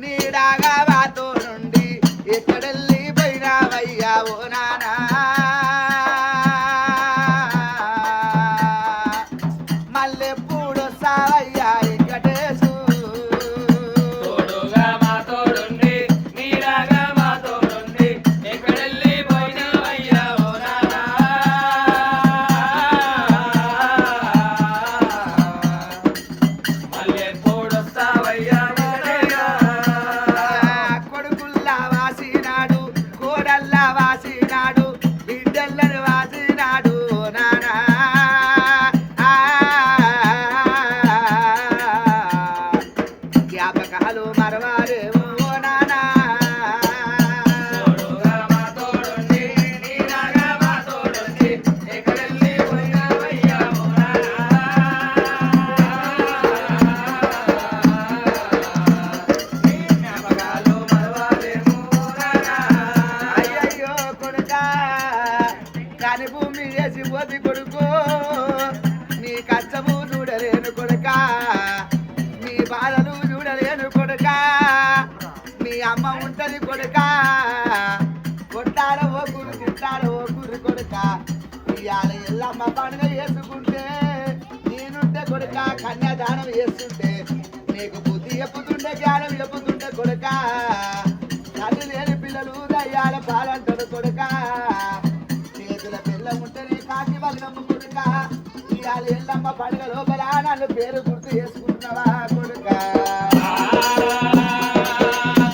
నీడాగా వాతో నుండి ఎక్కడెళ్ళి పోయినావయ్యా ఓ నానా మల్లెప్పుడు వస్తావయ్యా వెంకటేశు తోడుగా మాతోడుండి నీడాగా మాతోడుండి ఎక్కడెళ్ళి పోయినావయ్యా ఓ నానా మల్లెప్పుడు వస్తావయ్యా కొడుకుల్లా వాసినాడు కోడల్లా వాసినాడు బిడ్డల్లను వాసినాడు ఓ నానా జ్ఞాపకాలు మరవాలేమో ఓ నానా తోడుగా మాతోడుండి నీడాగా మాతోడుండి ఎక్కడెళ్ళి పోయినావయ్యా ఓ జ్ఞాపకాలు మరవాలేమో నానా అయ్యయ్యో కొడుకా కాని భూమి చేసి పోతి కొడుకు నీ కష్టము చూడలేను కొడుకా నీ బాధలు చూడలేను కొడుకా మీ అమ్మ ఉంటది కొడుకా కొట్టాడ ఓ గురు తిట్టాడ ఓ గురు కొడుకా ఇవాళ ఎల్లమ్మ పండుగ చేసుకుంటే నేనుంటే కొడుకా కన్యాదానం చేస్తుంటే నీకు బుద్ధి చెప్పుతుంటే జ్ఞానం చెప్పుతుంటే కొడుకా తల్లి లేని పిల్లలు దయ్యాల పాలంటారు కొడుకా చేతుల పిల్లం ఉంటేనే కాకి బలనమ్మ కొడుకా ఇవాళ ఎల్లమ్మ పండుగ లోపల నన్ను పేరు గుర్తు చేసుకుంటున్నావా కొడుకా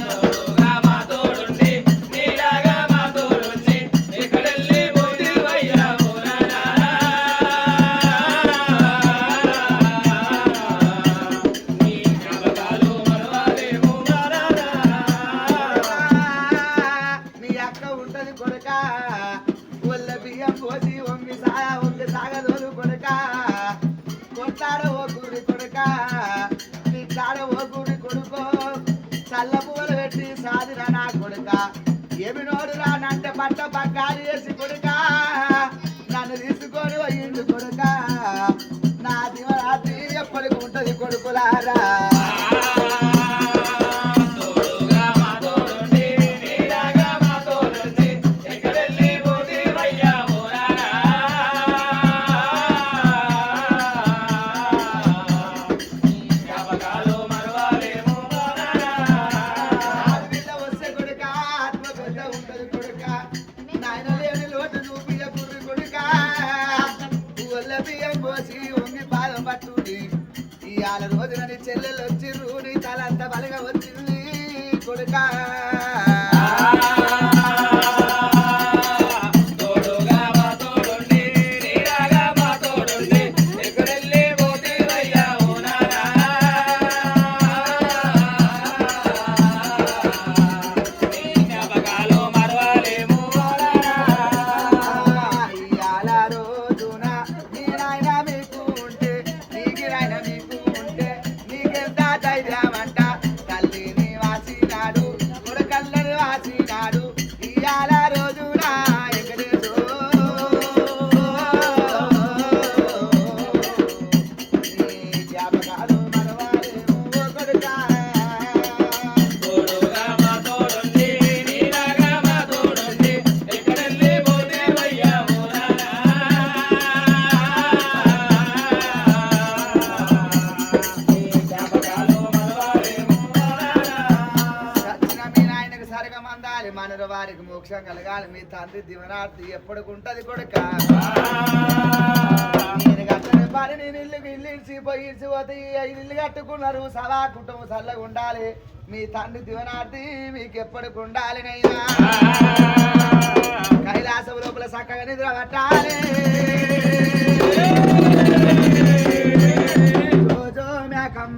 తోడుగా మాతోడుండి నీడాగా మాతోడుండి ఎక్కడెళ్ళి పోయినావయ్యా ఓ నానా నీ జ్ఞాపకాలు మరవాలేమో నానా నీ అక్క ఉంటది కొడుకా ఒళ్ళ బియ్యం పోసి వంగి సాగదోలు కొడుకా కొట్టాడ ఓ గురి కొడుకా తిట్టాడ ఓ గురి కొడుకో చల్ల పువ్వులు పెట్టి సాదిన నా కొడుకా ఏమి నోడు రానంటే పట్ట పగ్గాలు వేసి కొడుకా నన్ను తీసుకొని పోయిండు కొడుకా నా దివరాత్రి ఎప్పటికి ఉంటది కొడుకులారా తోడుగా మాతోడుండి నీడాగా మాతోడుండి ఎక్కడెళ్ళి పోయినావయ్యా ఓ నానా జ్ఞాపకాలు మరవాలేమో నానా ఆడబిడ్డ వస్తే కొడుకా ఆత్మ పెద్ద ఉంటది కొడుకా నాయన లేని లోటు చూపియ కుర్రి కొడుకా ఒళ్ళ బియ్యం పోసి వంగి పాదం పట్టుడి ఇవాళ రోజున నీ చెల్లెలు వచ్చిర్రు నీ తలంతా బలగా వచ్చింది కొడుకా తోడుగా మాతోడుండి నీడాగా మాతోడుండి ఎక్కడెళ్ళి పోయినావయ్యా ఓ నానా నీ జ్ఞాపకాలు మరవాలేమో నానా ఇవాళ రోజున నీ నాయన మీకు ఉంటే నీకి నాయన మీకు ఉంటే నీకెంత ధైర్యం అంట తల్లిని వాసినాడు కొడుకల్లని వాసినాడు ఇవాళ రోజున వెంకటేశో నీ జ్ఞాపకాలు మరవాలేమో కొడుకా తోడుగా మాతోడుండి నీడాగా మాతోడుండి ఎక్కడెళ్ళి పోయినావయ్యా ఓ నానా నీ జ్ఞాపకాలు మరవాలేమో నానా సచ్చిన మీ నాయనకు సరగమందాలి మనరు వారికి మోక్షం కలగాలి మీ తండ్రి దివనార్థి ఎప్పటికుంటది కొడుక నేను కట్టని పని నేను ఇల్లు ఇడిచి పోతే ఇల్లు కట్టుకున్నారు సవా కుటుంబం చల్లగా ఉండాలి మీ తండ్రి దివనార్థి మీకు ఎప్పటికి ఉండాలి నైనా కైలాసం లోపల చక్కగా నిద్ర పట్టాలి